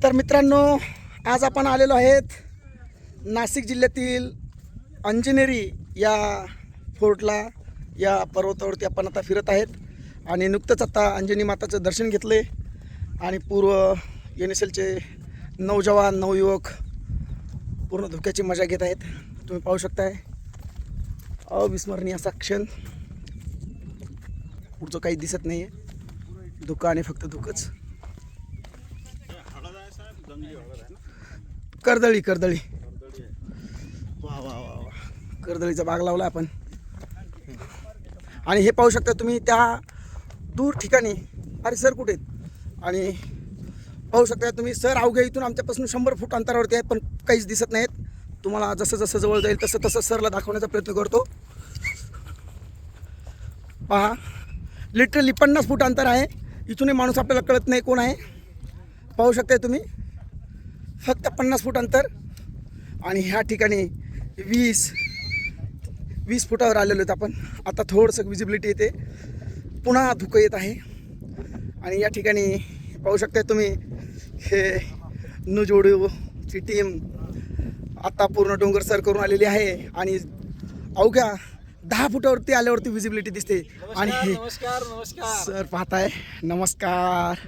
तर मित्रांनो, आज आपण आलेलो आहेत नाशिक जिल्ह्यातील अंजनेरी या फोर्टला. या पर्वतावरती आपण आता फिरत आहेत आणि नुकतंच आता अंजनी माताचं दर्शन घेतले आणि पूर्व NSLचे नौजवान नवयुवक पूर्ण धुक्याची मजा घेत आहेत. तुम्ही पाहू शकताय अविस्मरणीय असा क्षण. पुढचं काही दिसत नाही आहे, धुकं आणि फक्त धुकंच. कर्दळी कर्दळी वा वा वा वा, कर्दळीचा बाग लावला आपण. आणि हे पाहू शकता तुम्ही त्या दूर ठिकाणी. अरे सर कुठे आहेत? आणि पाहू शकता तुम्ही सर अवघ्या इथून आमच्यापासून 100 फूट अंतरावरती आहेत, पण काहीच दिसत नाहीत. तुम्हाला जसं जसं जवळ जाईल तसं तसं सरला दाखवण्याचा प्रयत्न करतो. पहा, लिटरली 50 फूट अंतर आहे. इथूनही माणूस आपल्याला कळत नाही कोण आहे. पाहू शकताय तुम्ही, फक्त 50 फूट अंतर. आणि ह्या ठिकाणी 20 फुटावर आलेलो आहेत आपण. आता थोडंसं विजिबिलिटी येते, पुन्हा धुकं येत आहे. आणि या ठिकाणी पाहू शकताय तुम्ही, हे नुजोडूची टीम आता पूर्ण डोंगर सर करून आलेली आहे. आणि अवघ्या 10 फुटावरती आल्यावरती विजिबिलिटी दिसते. आणि नमस्कार नमस्कार सर पाहताय, नमस्कार.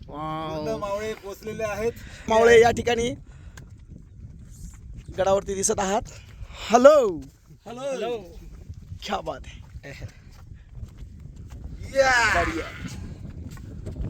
मावळे पोचलेले आहेत. मावळे या ठिकाणी गडावरती दिसत आहात. हॅलो हॅलो क्या बात है. या बढ़िया.